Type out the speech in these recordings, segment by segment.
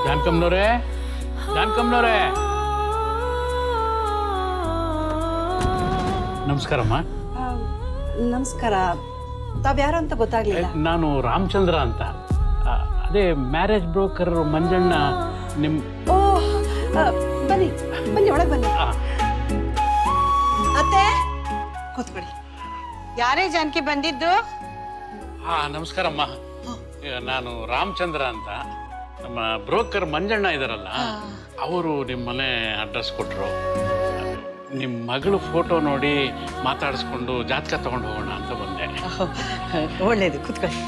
ಜಾನ್ಕಮ್ನವ್ರೆ, ಜಾನ್ಕಮ್ನವ್ರೆ, ನಮಸ್ಕಾರಮ್ಮ. ನಮಸ್ಕಾರ. ತಾವ್ಯಾರು ಅಂತ ಗೊತ್ತಾಗ್ಲಿಲ್ಲ. ನಾನು ರಾಮಚಂದ್ರ ಅಂತ. ಅದೇ ಮ್ಯಾರೇಜ್ ಬ್ರೋಕರ್ ಮಂಜಣ್ಣ ನಿಮ್. ಓ ಬನ್ನಿ ಬನ್ನಿ, ಒಳಗೆ ಬನ್ನಿ. ಅತ್ತೆ ಕೂತ್ಕೊಳ್ಳಿ. ಯಾರೇ ಜಾನಕಿ ಬಂದಿದ್ದು? ನಮಸ್ಕಾರಮ್ಮ. ನಾನು ರಾಮಚಂದ್ರ ಅಂತ. ನಮ್ಮ ಬ್ರೋಕರ್ ಮಂಜಣ್ಣ ಇದಾರಲ್ಲ, ಅವರು ನಿಮ್ಮ ಮನೆ ಅಡ್ರೆಸ್ ಕೊಟ್ಟರು. ನಿಮ್ಮ ಮಗಳು ಫೋಟೋ ನೋಡಿ ಮಾತಾಡಿಸ್ಕೊಂಡು ಜಾತಕ ತಗೊಂಡು ಹೋಗೋಣ ಅಂತ ಬಂದೆ. ಒಳ್ಳೇದು, ಕೂತ್ಕೊಳ್ಳಿ.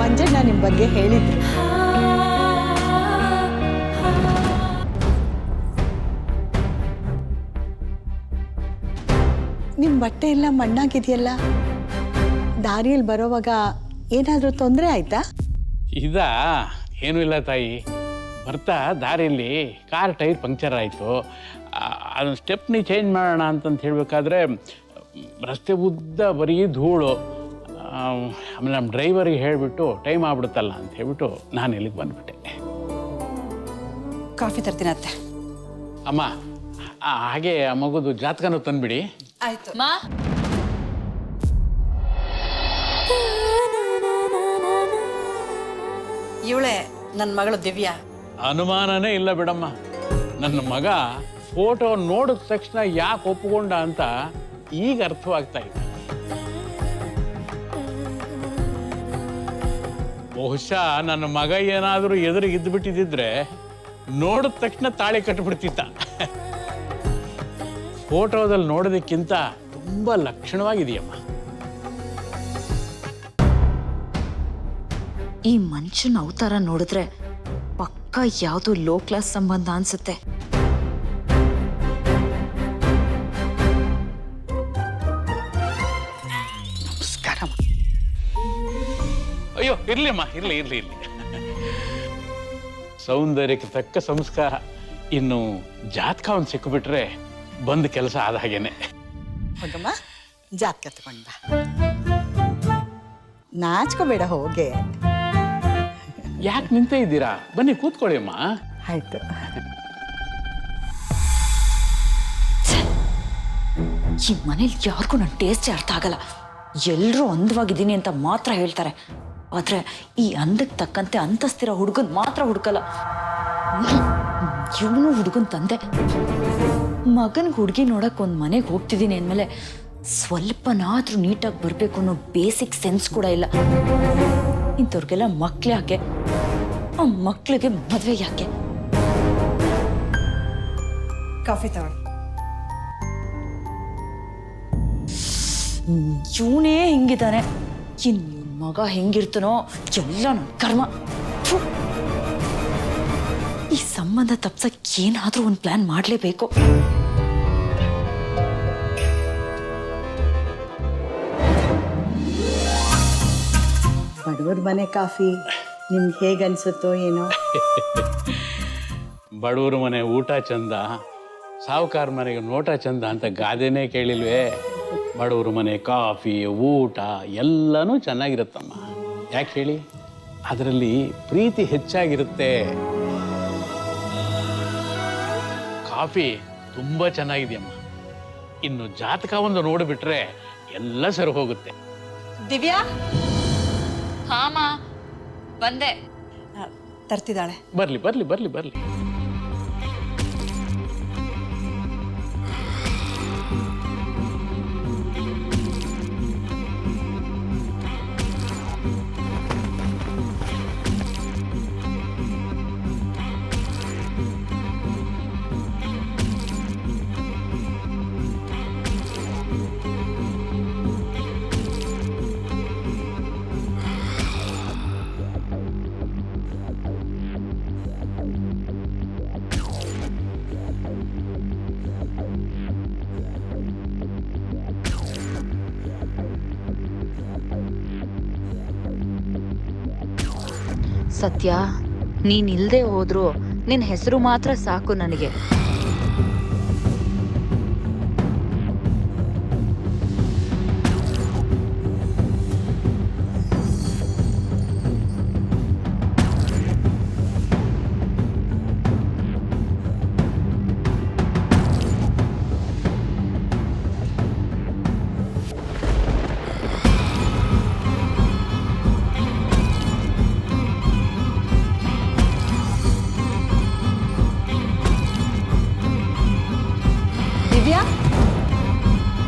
ಮಂಜಣ್ಣ ನಿಮ್ಮ ಬಗ್ಗೆ ಹೇಳಿದ್ರು. ನಿಮ್ಮ ಬಟ್ಟೆ ಎಲ್ಲ ಮಣ್ಣಾಗಿದೆಯಲ್ಲ, ದಾರಿಯಲ್ಲಿ ಬರೋವಾಗ ಏನಾದರೂ ತೊಂದರೆ ಆಯ್ತಾ? ಏನೂ ಇಲ್ಲ ತಾಯಿ. ಬರ್ತಾ ದಾರಿಯಲ್ಲಿ ಕಾರ್ ಟೈರ್ ಪಂಕ್ಚರ್ ಆಯಿತು. ಅದನ್ನು ಸ್ಟೆಪ್ನಿ ಚೇಂಜ್ ಮಾಡೋಣ ಅಂತಂತ ಹೇಳಬೇಕಾದ್ರೆ ರಸ್ತೆ ಉದ್ದ ಬರೀ ಧೂಳು. ಆಮೇಲೆ ನಮ್ಮ ಡ್ರೈವರಿಗೆ ಹೇಳಿಬಿಟ್ಟು ಟೈಮ್ ಆಗ್ಬಿಡುತ್ತಲ್ಲ ಅಂತ ಹೇಳ್ಬಿಟ್ಟು ನಾನು ಇಲ್ಲಿಗೆ ಬಂದುಬಿಟ್ಟೆ. ಕಾಫಿ ತರ್ತೀನಿ ಅತ್ತೆ. ಅಮ್ಮ, ಹಾಗೆ ಆ ಮಗುದು ಜಾತಕನೂ ತಂದುಬಿಡಿ. ಆಯ್ತು. ಇವಳೆ ನನ್ನ ಮಗಳು ದಿವ್ಯಾ. ಅನುಮಾನನೇ ಇಲ್ಲ ಬಿಡಮ್ಮ. ನನ್ನ ಮಗ ಫೋಟೋ ನೋಡಿದ ತಕ್ಷಣ ಯಾಕೆ ಒಪ್ಪಿಕೊಂಡ ಅಂತ ಈಗ ಅರ್ಥವಾಗ್ತಾ ಇದೆ. ಬಹುಶಃ ನನ್ನ ಮಗ ಏನಾದರೂ ಎದುರಿಗೆ ಇದ್ದುಬಿಟ್ಟಿದ್ರೆ ನೋಡಿದ ತಕ್ಷಣ ತಾಳಿ ಕಟ್ಟಿಬಿಡ್ತಿದ್ದ. ಫೋಟೋದಲ್ಲಿ ನೋಡೋದಕ್ಕಿಂತ ತುಂಬ ಲಕ್ಷಣವಾಗಿದೆಯಮ್ಮ. ಈ ಮನುಷ್ಯನ ಅವತಾರ ನೋಡಿದ್ರೆ ಪಕ್ಕ ಯಾವುದು ಲೋ ಕ್ಲಾಸ್ ಸಂಬಂಧ ಅನ್ಸುತ್ತೆ. ನಮಸ್ಕಾರ. ಅಯ್ಯೋ, ಇರ್ಲಿ ಅಮ್ಮ, ಇರ್ಲಿ ಇರ್ಲಿ ಇರ್ಲಿ. ಸೌಂದರ್ಯಕ್ಕೆ ತಕ್ಕ ಸಂಸ್ಕಾರ. ಇನ್ನು ಜಾತಕ ಒಂದು ಸಿಕ್ಕಿಬಿಟ್ರೆ ಬಂದ ಕೆಲಸ ಆದ ಹಾಗೇನೆ. ಹೋಗಮ್ಮ, ಜಾತಕ ತಗೊಂಡ ನಾಚ್ಕೋಬೇಡ, ಹೋಗೆ. ಯಾಕೆ ನಿಂತೇ ಇದ್ದೀರಾ? ಬನ್ನಿ ಕೂತ್ಕೊಳ್ಳಿ ಅಮ್ಮ. ಆಯ್ತು. ಈ ಮನೇಲಿ ಯಾರಿಗೂ ನನ್ನ ಟೇಸ್ಟೇ ಅರ್ಥ ಆಗಲ್ಲ. ಎಲ್ಲರೂ ಅಂದವಾಗಿದ್ದೀನಿ ಅಂತ ಮಾತ್ರ ಹೇಳ್ತಾರೆ, ಆದ್ರೆ ಈ ಅಂದಕ್ಕೆ ತಕ್ಕಂತೆ ಅಂತಸ್ತಿರೋ ಹುಡುಗನ್ ಮಾತ್ರ ಹುಡುಕಲ್ಲ. ಇವನು ಹುಡುಗನ್ ತಂದೆ. ಮಗನ್ಗೆ ಹುಡುಗಿ ನೋಡಕ್ ಒಂದ್ ಮನೆಗೆ ಹೋಗ್ತಿದ್ದೀನಿ ಅಂದಮೇಲೆ ಸ್ವಲ್ಪನಾದ್ರೂ ನೀಟಾಗಿ ಬರ್ಬೇಕು ಅನ್ನೋ ಬೇಸಿಕ್ ಸೆನ್ಸ್ ಕೂಡ ಇಲ್ಲ. ಇಂಥವ್ರಿಗೆಲ್ಲ ಮಕ್ಳು ಯಾಕೆ? ಆ ಮಕ್ಳಿಗೆ ಮದ್ವೆ ಯಾಕೆ? ಕಾಫಿ ತಗೊಳ್ಳಿ. ಇವನೇ ಹಿಂಗಿದ್ದಾನೆ, ಇನ್ ಮಗ ಹೆಂಗಿರ್ತಾನೋ ಎಲ್ಲ ನನ್ನ ಕರ್ಮ. ಥು. ಈ ಸಂಬಂಧ ತಪ್ಸಕ್ ಏನಾದ್ರೂ ಒಂದು ಪ್ಲಾನ್ ಮಾಡ್ಲೇಬೇಕು. ಬಡವ್ರ ಮನೆ ಕಾಫಿ ನಿಮ್ಗೆ ಹೇಗೆ ಅನ್ಸುತ್ತೋ ಏನೋ. ಬಡವ್ರ ಮನೆ ಊಟ ಚಂದ, ಸಾಹುಕಾರ ಮನೆಗೆ ನೋಟ ಚಂದ ಅಂತ ಗಾದೆನೇ ಕೇಳಿಲ್ವೇ? ಬಡವ್ರ ಮನೆ ಕಾಫಿ ಊಟ ಎಲ್ಲನೂ ಚೆನ್ನಾಗಿರುತ್ತಮ್ಮ. ಯಾಕೆ ಹೇಳಿ? ಅದರಲ್ಲಿ ಪ್ರೀತಿ ಹೆಚ್ಚಾಗಿರುತ್ತೆ. ಕಾಫಿ ತುಂಬ ಚೆನ್ನಾಗಿದೆಯಮ್ಮ. ಇನ್ನು ಜಾತಕ ಒಂದು ನೋಡಿಬಿಟ್ರೆ ಎಲ್ಲ ಸರಿ ಹೋಗುತ್ತೆ. ದಿವ್ಯಾ ಹಾಮ ಬಂದೆ. ತರ್ತಿದ್ದಾಳೆ. ಬರ್ಲಿ ಬರ್ಲಿ ಬರ್ಲಿ ಬರ್ಲಿ. ಸತ್ಯ, ನೀನಿಲ್ದೆ ಹೋದ್ರು ನಿನ್ನ ಹೆಸರು ಮಾತ್ರ ಸಾಕು ನನಗೆ.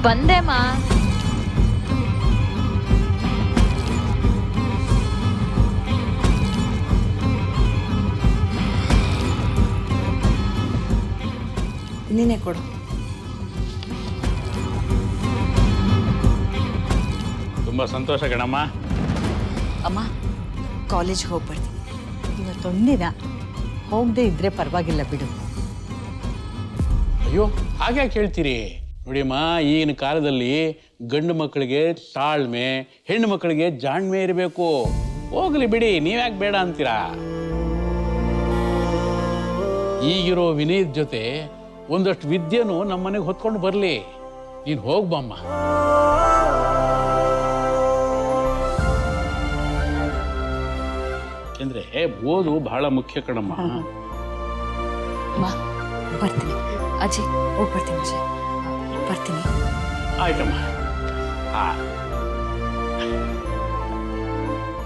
ಬಂದೆಮ್ಮ. ನೀನೇ ಕೊಡು. ತುಂಬ ಸಂತೋಷ ಕಣಮ್ಮ. ಅಮ್ಮ ಕಾಲೇಜ್ಗೆ ಹೋಗಿ ಬರ್ತೀನಿ. ಇವತ್ತೊಂದಿನ ಹೋಗದೆ ಇದ್ರೆ ಪರವಾಗಿಲ್ಲ ಬಿಡು. ಅಯ್ಯೋ ಹಾಗೆ ಕೇಳ್ತೀರಿ ನೋಡಿಯಮ್ಮ, ಈಗಿನ ಕಾಲದಲ್ಲಿ ಗಂಡು ಮಕ್ಕಳಿಗೆ ತಾಳ್ಮೆ, ಹೆಣ್ಣು ಮಕ್ಕಳಿಗೆ ಜಾಣ್ಮೆ ಇರಬೇಕು. ಹೋಗ್ಲಿ ಬಿಡಿ, ನೀವ್ಯಾಕೆ ಬೇಡ ಅಂತೀರಾ? ಈಗಿರೋ ವಿನಯದ ಜೊತೆ ಒಂದಷ್ಟು ವಿದ್ಯೆನೂ ನಮ್ಮ ಮನೆಗೆ ಹೊತ್ಕೊಂಡು ಬರಲಿ. ನೀನು ಹೋಗ್ಬಮ್ಮ. ಯಾಕೆಂದ್ರೆ ಓದು ಬಹಳ ಮುಖ್ಯ ಕಣಮ್ಮ. ಅಮ್ಮ ಬರ್ತೀನಿ. ಅಜ್ಜಿ ಹೋಗಿ ಬರ್ತೀನಿ. ಅಜ್ಜಿ ಬರ್ತೀನಿ. ಆಯ್ತಮ್ಮ.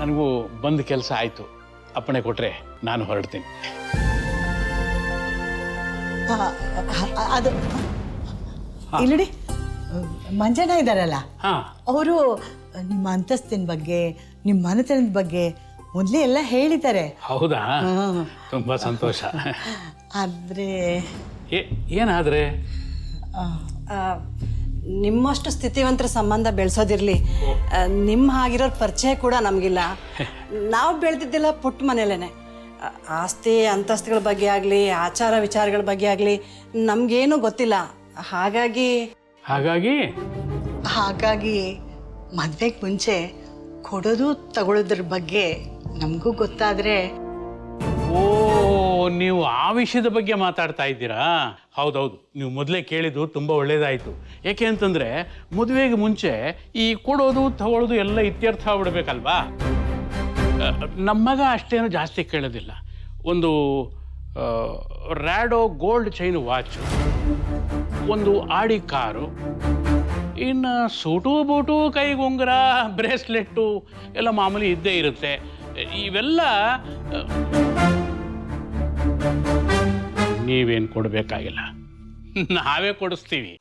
ನನಗೂ ಬಂದ ಕೆಲಸ ಆಯ್ತು. ಅಪ್ಪಣೆ ಕೊಟ್ರೆ ನಾನು ಹೊರಡ್ತೀನಿ. ಅದು ಇಲ್ಲಿ ಮಂಜಣ್ಣ ಇದ್ದಾರಲ್ಲ, ಅವರು ನಿಮ್ಮ ಅಂತಸ್ತಿನ ಬಗ್ಗೆ, ನಿಮ್ಮ ಮನೆತನದ ಬಗ್ಗೆ ಮೊದಲೇ ಎಲ್ಲ ಹೇಳಿದ್ದಾರೆ. ಹೌದಾ? ತುಂಬಾ ಸಂತೋಷ. ಆದ್ರೆ ಏನಾದ್ರೆ ನಿಮ್ಮಷ್ಟು ಸ್ಥಿತಿವಂತರ ಸಂಬಂಧ ಬೆಳೆಸೋದಿರಲಿ, ನಿಮ್ಮ ಆಗಿರೋರ ಪರಿಚಯ ಕೂಡ ನಮಗಿಲ್ಲ. ನಾವು ಬೆಳೆದಿದ್ದೆಲ್ಲ ಪುಟ್ಟ ಮನೇಲೇನೆ. ಆಸ್ತಿ ಅಂತಸ್ತುಗಳ ಬಗ್ಗೆ ಆಗಲಿ, ಆಚಾರ ವಿಚಾರಗಳ ಬಗ್ಗೆ ಆಗಲಿ ನಮಗೇನು ಗೊತ್ತಿಲ್ಲ. ಹಾಗಾಗಿ ಮದ್ವೆಗೆ ಮುಂಚೆ ಕೊಡೋದು ತಗೊಳ್ಳೋದ್ರ ಬಗ್ಗೆ ನಮಗೂ ಗೊತ್ತಾದರೆ. ಓ, ನೀವು ಆ ವಿಷಯದ ಬಗ್ಗೆ ಮಾತಾಡ್ತಾ ಇದ್ದೀರಾ? ಹೌದೌದು, ನೀವು ಮೊದಲೇ ಕೇಳಿದ್ದು ತುಂಬ ಒಳ್ಳೇದಾಯಿತು. ಯಾಕೆ ಅಂತಂದರೆ ಮದುವೆಗೆ ಮುಂಚೆ ಈ ಕೊಡೋದು ತಗೊಳ್ಳೋದು ಎಲ್ಲ ಇತ್ಯರ್ಥ ಆಗ್ಬಿಡ್ಬೇಕಲ್ವಾ? ನಮ್ಮ ಮಗ ಅಷ್ಟೇನು ಜಾಸ್ತಿ ಕೇಳೋದಿಲ್ಲ. ಒಂದು ರ್ಯಾಡೋ ಗೋಲ್ಡ್ ಚೈನ್ ವಾಚು, ಒಂದು ಆಡಿ ಕಾರು, ಇನ್ನು ಸೂಟು ಬೂಟು, ಕೈಗುಂಗುರ, ಬ್ರೇಸ್ಲೆಟ್ಟು ಎಲ್ಲ ಮಾಮೂಲಿ ಇದ್ದೇ ಇರುತ್ತೆ. ಇವೆಲ್ಲ ನೀವೇನು ಕೊಡಬೇಕಾಗಿಲ್ಲ, ನಾವೇ ಕೊಡಿಸ್ತೀವಿ.